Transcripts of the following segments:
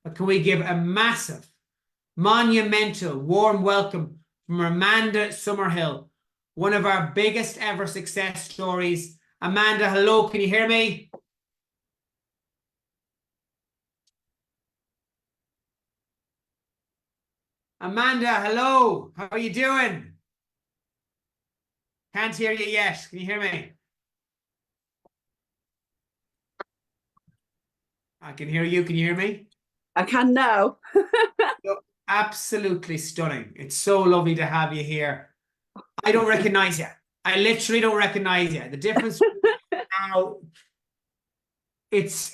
But can we give a massive, monumental, warm welcome from Amanda Summerill, one of our biggest ever success stories. Amanda, hello, can you hear me? Amanda, hello, how are you doing? Can't hear you yet. Can you hear me? I can hear you. Can you hear me? I can now. Absolutely stunning. It's so lovely to have you here. I don't recognize you. I literally don't recognize you. The difference now, it's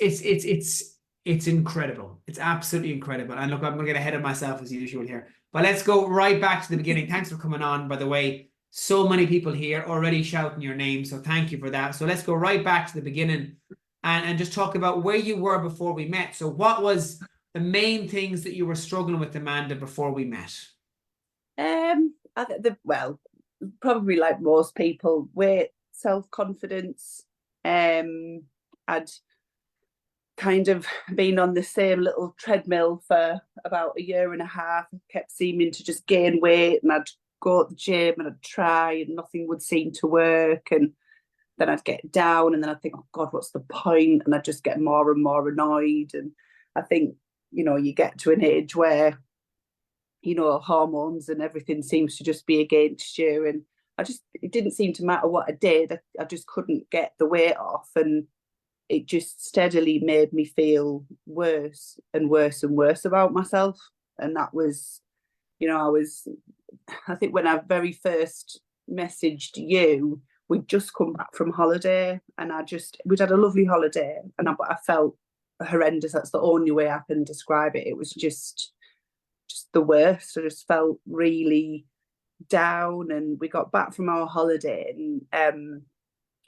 incredible. It's absolutely incredible. And look, I'm gonna get ahead of myself as usual here. But let's go right back to the beginning. Thanks for coming on, by the way. So many people here already shouting your name, so thank you for that. So let's go right back to the beginning and just talk about where you were before we met. So what was the main things that you were struggling with, Amanda, before we met? Well, probably like most people, weight, self-confidence. I'd kind of been on the same little treadmill for about a year and a half. I kept seeming to just gain weight, and I'd go to the gym and I'd try and nothing would seem to work. And then I'd get down and then I'd think, oh God, what's the point? And I'd just get more and more annoyed. And I think, you get to an age where, hormones and everything seems to just be against you. And it didn't seem to matter what I did. I just couldn't get the weight off. And it just steadily made me feel worse and worse and worse about myself. And that was, I think when I very first messaged you, we'd just come back from holiday and we'd had a lovely holiday and I felt horrendous. That's the only way I can describe it. It was just the worst. I just felt really down, and we got back from our holiday and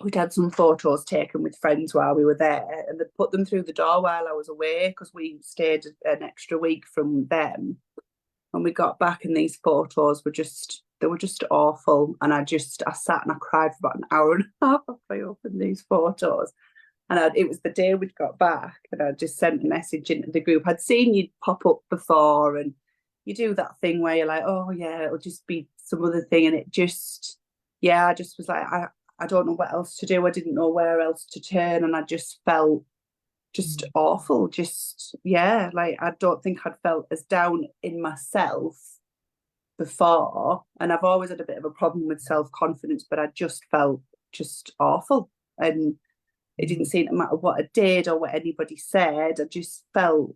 we'd had some photos taken with friends while we were there, and they'd put them through the door while I was away because we stayed an extra week from them. And we got back and these photos were just awful. And I sat and I cried for about an hour and a half after I opened these photos. And it was the day we'd got back, and I just sent a message into the group. I'd seen you pop up before, and you do that thing where you're like, oh yeah, it'll just be some other thing. And I just was like, I don't know what else to do. I didn't know where else to turn. And I just felt just awful. Like I don't think I'd felt as down in myself before. And I've always had a bit of a problem with self-confidence, but I just felt just awful. And it didn't seem to matter what I did or what anybody said. I just felt,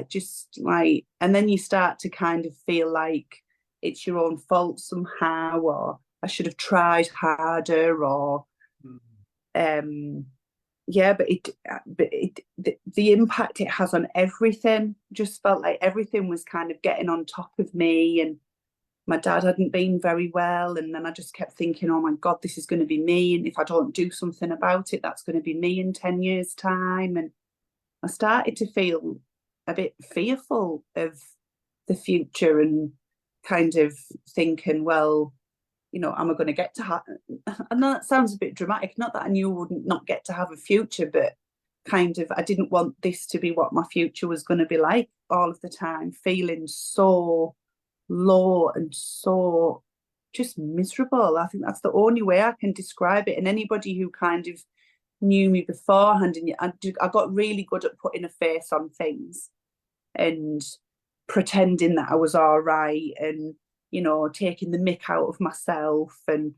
just like, and then you start to kind of feel like it's your own fault somehow, or I should have tried harder, or the impact it has on everything, just felt like everything was kind of getting on top of me. And my dad hadn't been very well, and then I just kept thinking, oh my God, this is going to be me, and if I don't do something about it, that's going to be me in 10 years time. And I started to feel a bit fearful of the future and kind of thinking, well, am I going to get to have, I know that sounds a bit dramatic, not that I knew I wouldn't not get to have a future, but kind of I didn't want this to be what my future was going to be like all of the time, feeling so low and so just miserable. I think that's the only way I can describe it. And anybody who kind of knew me beforehand, and I got really good at putting a face on things and pretending that I was all right, and taking the mick out of myself. And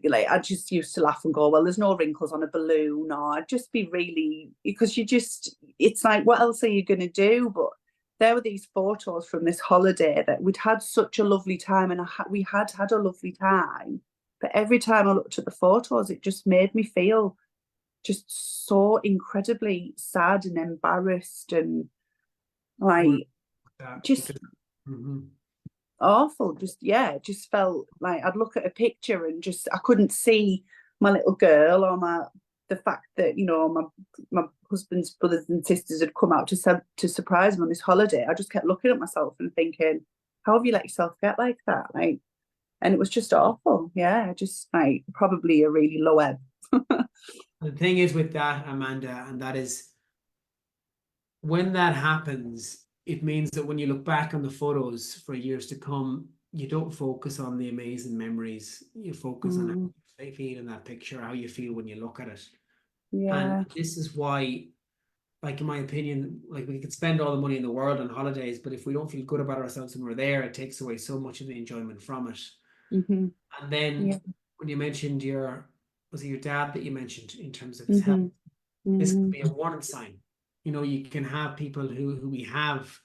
like I just used to laugh and go, well, there's no wrinkles on a balloon, or I'd just be really, because it's like, what else are you going to do? But there were these photos from this holiday that we'd had such a lovely time, and we had a lovely time. But every time I looked at the photos, it just made me feel just so incredibly sad and embarrassed, and like just awful. Just felt like I'd look at a picture and I couldn't see my little girl, or the fact that my husband's brothers and sisters had come out to surprise me on this holiday. I just kept looking at myself and thinking, how have you let yourself get like that? Like, and it was just awful. Just like probably a really low ebb. The thing is with that, Amanda, and that is when that happens, it means that when you look back on the photos for years to come, you don't focus on the amazing memories. You focus on how Mm, you feel in that picture, how you feel when you look at it. And yeah. this is why, like in my opinion, like we could spend all the money in the world on holidays, but if we don't feel good about ourselves when we're there, it takes away so much of the enjoyment from it. Mm-hmm. And then Yeah. when you mentioned was it your dad that you mentioned in terms of his health? Mm-hmm. This could Mm-hmm. be a warning sign. You know, you can have people who we have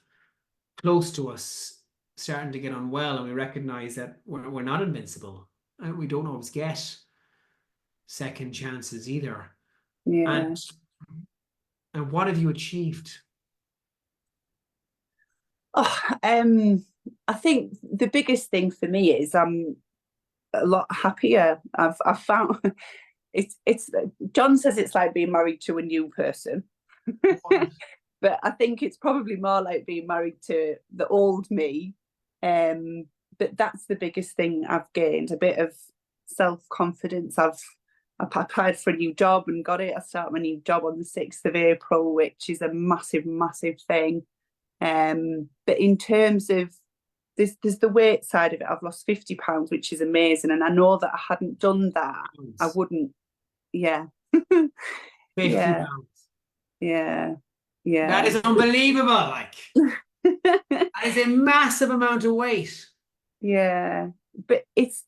close to us starting to get unwell, and we recognize that we're not invincible, and we don't always get second chances either. And Yeah. what have you achieved? Oh, I think the biggest thing for me is I'm a lot happier. I've found it's John says it's like being married to a new person. But I think it's probably more like being married to the old me. But that's the biggest thing I've gained, a bit of self-confidence. I applied for a new job and got it. I start my new job on the 6th of April, which is a massive, massive thing. But in terms of there's the weight side of it. I've lost 50 pounds, which is amazing. And I know that I hadn't done that, I wouldn't, yeah. 50 Yeah, pounds. yeah, That yeah. is unbelievable. Like, that is a massive amount of weight. Yeah, but it's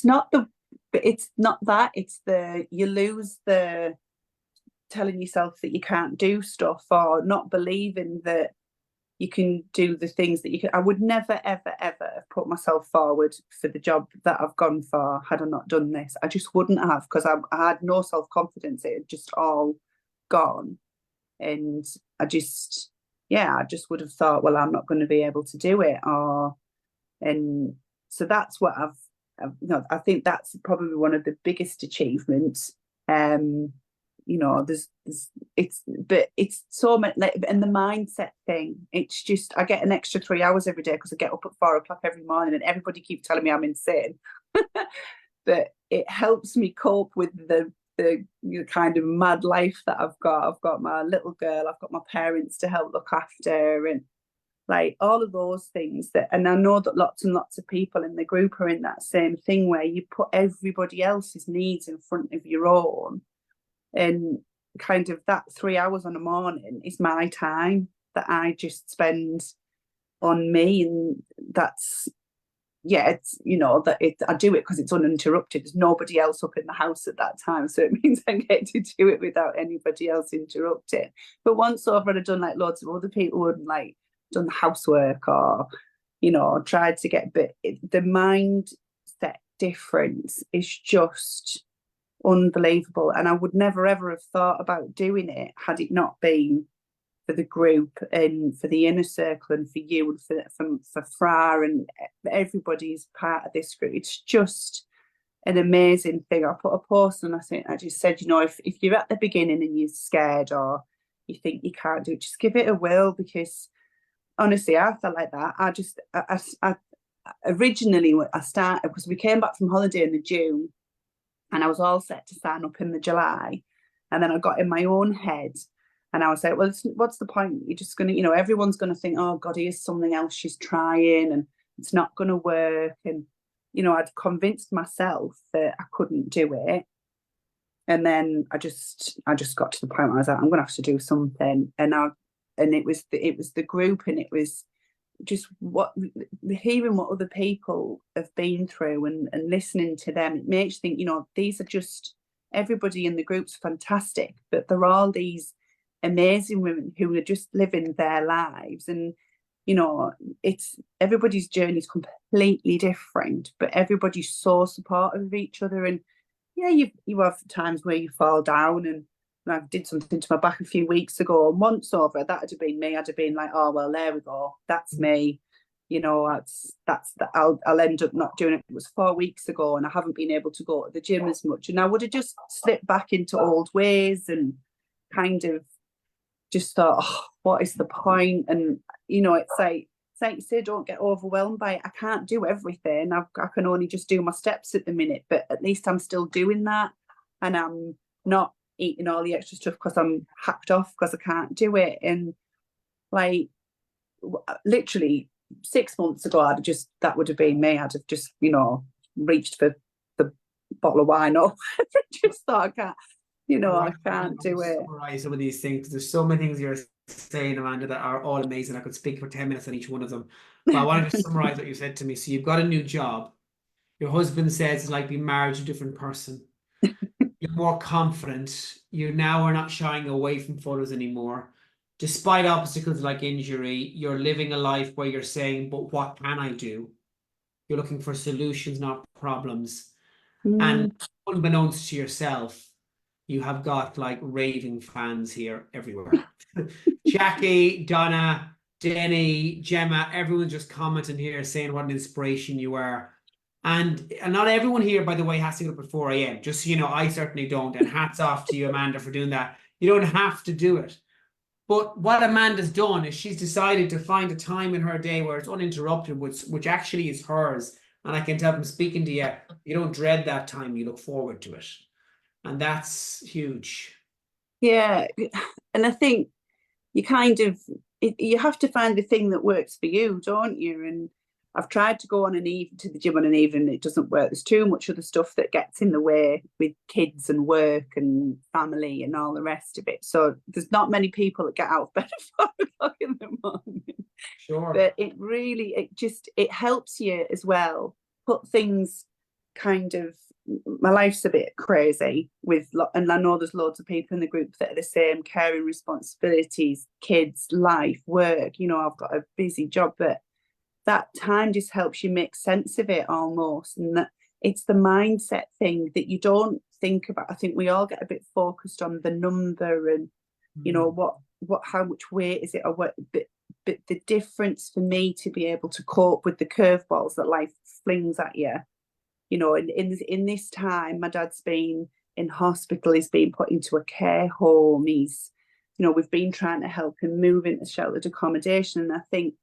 not the but it's not that, it's the you lose the telling yourself that you can't do stuff or not believing that you can do the things that you can. I would never ever ever have put myself forward for the job that I've gone for had I not done this. I just wouldn't have, because I had no self-confidence. It had just all gone. And I just, yeah, I just would have thought, well, I'm not going to be able to do it. Or and so that's what no, I think that's probably one of the biggest achievements. You know, but it's so much, like, and the mindset thing. It's just I get an extra 3 hours every day because I get up at 4 o'clock every morning, and everybody keeps telling me I'm insane. But it helps me cope with the kind of mad life that I've got. I've got my little girl, I've got my parents to help look after, and like all of those things that, and I know that lots and lots of people in the group are in that same thing where you put everybody else's needs in front of your own, and kind of that 3 hours on a morning is my time that I just spend on me. And that's, yeah, it's, you know, that I do it because it's uninterrupted. There's nobody else up in the house at that time, so it means I get to do it without anybody else interrupting. But once over, I'd done like loads of other people would like done the housework, or you know, tried to get, but the mindset difference is just unbelievable. And I would never ever have thought about doing it had it not been for the group and for the inner circle and for you and for Fra and everybody's part of this group. It's just an amazing thing. I put a post and I just said, you know, if you're at the beginning and you're scared or you think you can't do it, just give it a whirl, because honestly, I felt like that. I originally I started because we came back from holiday in the June, and I was all set to sign up in the July, and then I got in my own head, and I was like, well, what's the point? You're just gonna, you know, everyone's gonna think, oh God, here's something else she's trying, and it's not gonna work. And you know, I'd convinced myself that I couldn't do it. And then I just got to the point where I was like, I'm gonna have to do something. And it was the group, and it was just hearing what other people have been through, and listening to them. It makes you think, you know, these are just, everybody in the group's fantastic, but there are all these amazing women who are just living their lives. And you know, it's everybody's journey is completely different, but everybody's so supportive of each other. And yeah, you have times where you fall down, and I did something to my back a few weeks ago, and once over, that'd have been me. I'd have been like, oh well, there we go, that's me. You know, that's that. I'll end up not doing it. It was 4 weeks ago, and I haven't been able to go to the gym as much, and I would have just slipped back into old ways, and kind of just thought, oh, what is the point? And you know, it's like you say, don't get overwhelmed by it. I can't do everything. I can only just do my steps at the minute, but at least I'm still doing that, and I'm not eating all the extra stuff because I'm hacked off because I can't do it. And like literally 6 months ago, that would have been me. I'd have just, reached for the bottle of wine or just thought, I can't do it. Summarize some of these things. There's so many things you're saying, Amanda, that are all amazing. I could speak for 10 minutes on each one of them. But I wanted to summarize what you said to me. So you've got a new job. Your husband says it's like being married to a different person. You're more confident. You now are not shying away from photos anymore. Despite obstacles like injury, you're living a life where you're saying, but what can I do? You're looking for solutions, not problems. And unbeknownst to yourself, you have got like raving fans here everywhere. Jackie, Donna, Denny, Gemma, everyone's just commenting here saying what an inspiration you are. And not everyone here, by the way, has to get up at 4 a.m. Just so you know, I certainly don't. And hats off to you, Amanda, for doing that. You don't have to do it. But what Amanda's done is she's decided to find a time in her day where it's uninterrupted, which actually is hers. And I can tell from speaking to you, you don't dread that time, you look forward to it. And that's huge. Yeah. And I think you you have to find the thing that works for you, don't you? And I've tried to go on to the gym on an evening, it doesn't work. There's too much of the stuff that gets in the way with kids and work and family and all the rest of it. So there's not many people that get out of bed at 4 o'clock in the morning. Sure. But it helps you as well. Put things my life's a bit crazy and I know there's loads of people in the group that are the same, caring responsibilities, kids, life, work. I've got a busy job, but that time just helps you make sense of it almost. And that it's the mindset thing that you don't think about. I think we all get a bit focused on the number and, how much weight is it or what, but the difference for me to be able to cope with the curveballs that life flings at you, in this time, my dad's been in hospital, he's been put into a care home, we've been trying to help him move into sheltered accommodation. And I think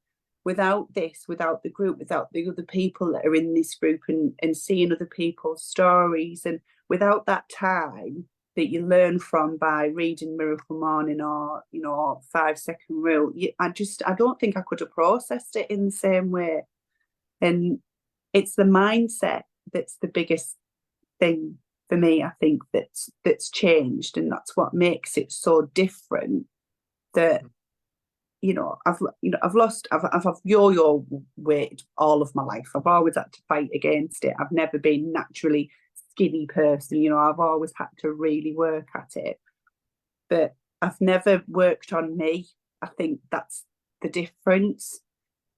without the group, without the other people that are in this group and seeing other people's stories, and without that time that you learn from by reading Miracle Morning or 5 Second Rule, I don't think I could have processed it in the same way. And it's the mindset that's the biggest thing for me, I think, that's changed, and that's what makes it so different. That I've yo-yo weight all of my life. I've always had to fight against it. I've never been naturally skinny person. I've always had to really work at it, but I've never worked on me. I think that's the difference.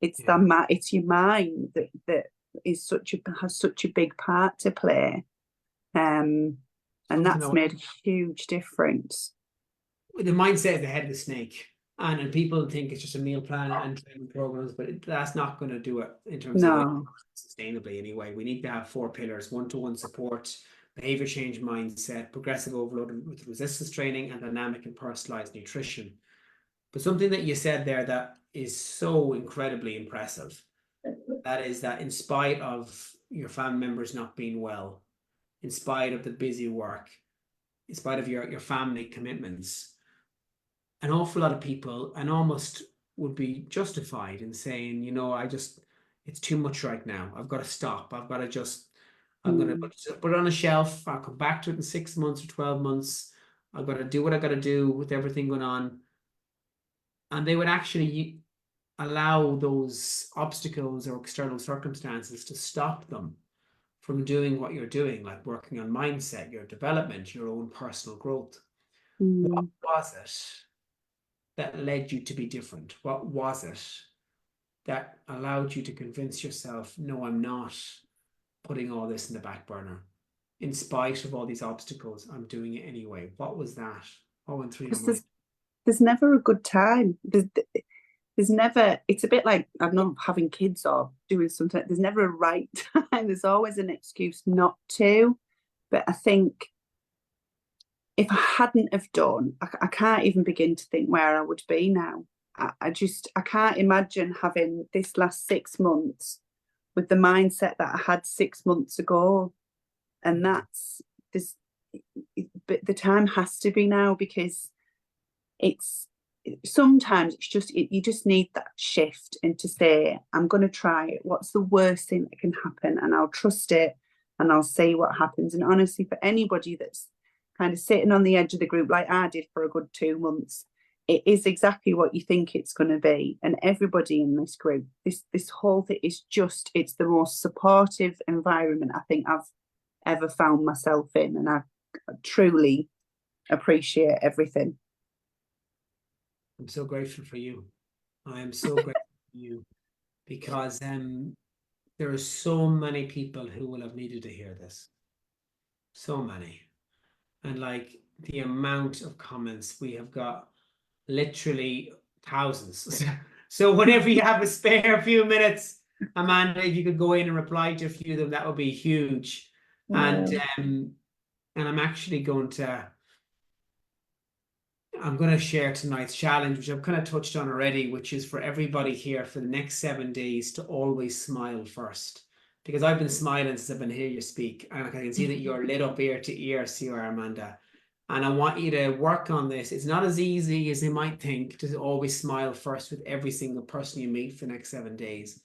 It's it's your mind that has such a big part to play, and that's made a huge difference. The mindset is the head of the snake, and people think it's just a meal plan and training programs, but that's not going to do it in terms of sustainably anyway. We need to have 4 pillars: one-to-one support, behavior change mindset, progressive overload with resistance training, and dynamic and personalized nutrition. But something that you said there that is so incredibly impressive, that is that in spite of your family members not being well, in spite of the busy work, in spite of your family commitments, an awful lot of people and almost would be justified in saying, it's too much right now. I've got to stop. I'm going to put it on a shelf. I'll come back to it in 6 months or 12 months. I've got to do what I got to do with everything going on. And they would actually allow those obstacles or external circumstances to stop them from doing what you're doing, like working on mindset, your development, your own personal growth. What was it that led you to be different? What was it that allowed you to convince yourself, no, I'm not putting all this in the back burner? In spite of all these obstacles, I'm doing it anyway. What was that? What went through your mind? There's never a good time. There's never, it's a bit like, I don't know, having kids or doing something. There's never a right time. There's always an excuse not to. But I think if I hadn't have done, I can't even begin to think where I would be now. I can't imagine having this last 6 months with the mindset that I had 6 months ago. And but the time has to be now, because sometimes it's just you just need that shift, and to say, I'm going to try it. What's the worst thing that can happen? And I'll trust it, and I'll see what happens. And honestly, for anybody that's kind of sitting on the edge of the group like I did for a good 2 months, it is exactly what you think it's going to be. And everybody in this group, this whole thing is just, it's the most supportive environment I think I've ever found myself in, and I truly appreciate everything. I'm so grateful for you. I am so grateful for you, because there are so many people who will have needed to hear this. So many. And like the amount of comments we have got, literally thousands. So whenever you have a spare few minutes, Amanda, if you could go in and reply to a few of them, that would be huge. And I'm actually going to share tonight's challenge, which I've kind of touched on already, which is for everybody here for the next 7 days to always smile first. Because I've been smiling since I've been here you speak, and I can see that you're lit up ear to ear, so you are, Amanda. And I want you to work on this. It's not as easy as you might think to always smile first with every single person you meet for the next 7 days.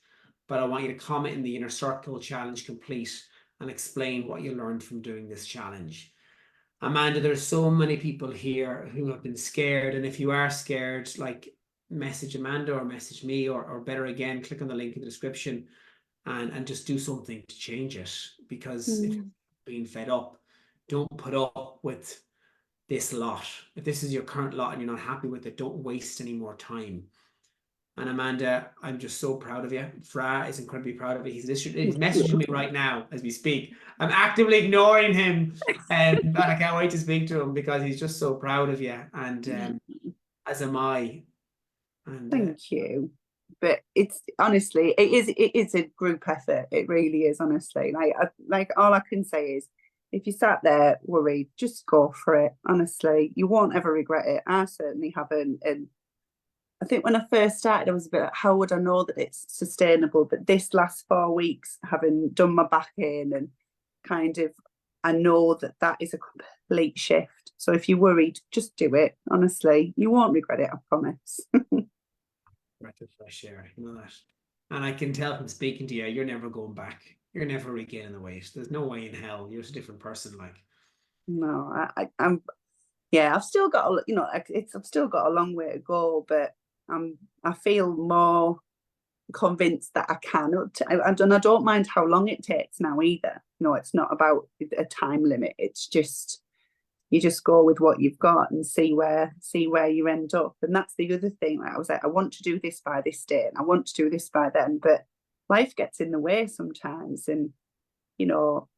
But I want you to comment in the inner circle challenge complete and explain what you learned from doing this challenge. Amanda, there's so many people here who have been scared. And if you are scared, like, message Amanda or message me, or better again, click on the link in the description and just do something to change it. Because if you're being fed up, don't put up with this lot. If this is your current lot and you're not happy with it, don't waste any more time. And Amanda, I'm just so proud of you. Fra is incredibly proud of you. He's messaging me right now as we speak. I'm actively ignoring him, and I can't wait to speak to him because he's just so proud of you, and as am I. And thank you. But it's honestly, it is a group effort. It really is, honestly. Like all I can say is, if you sat there worried, just go for it. Honestly, you won't ever regret it. I certainly haven't. And I think when I first started, I was a bit like, how would I know that it's sustainable? But this last 4 weeks, having done my back in, and kind of, I know that that is a complete shift. So if you're worried, just do it. Honestly, you won't regret it, I promise. breath of fresh air, you know that. And I can tell from speaking to you, you're never going back. You're never regaining the weight. There's no way in hell. You're just a different person. Like, No, I'm. Yeah, I've still got I've still got a long way to go, but I feel more convinced that I can. And I don't mind how long it takes now either. No, it's not about a time limit. It's just, you just go with what you've got and see where you end up. And that's the other thing. Like I was like, I want to do this by this date, and I want to do this by then, but life gets in the way sometimes, and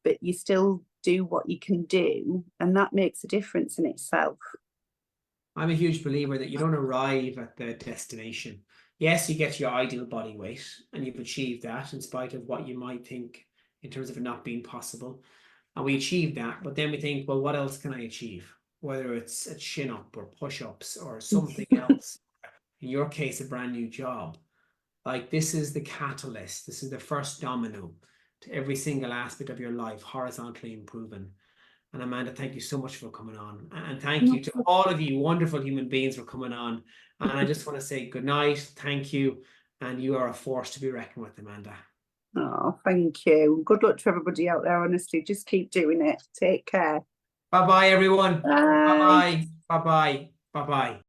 but you still do what you can do, and that makes a difference in itself. I'm a huge believer that you don't arrive at the destination. Yes, you get your ideal body weight and you've achieved that in spite of what you might think in terms of it not being possible. And we achieve that, but then we think, well, what else can I achieve? Whether it's a chin up or push-ups or something else. In your case, a brand new job. Like, this is the catalyst. This is the first domino to every single aspect of your life, horizontally improving. And Amanda, thank you so much for coming on. And thank you to all of you wonderful human beings for coming on. And I just want to say good night. Thank you. And you are a force to be reckoned with, Amanda. Oh, thank you. Good luck to everybody out there. Honestly, just keep doing it. Take care. Bye-bye, everyone. Bye. Bye-bye. Bye-bye. Bye-bye.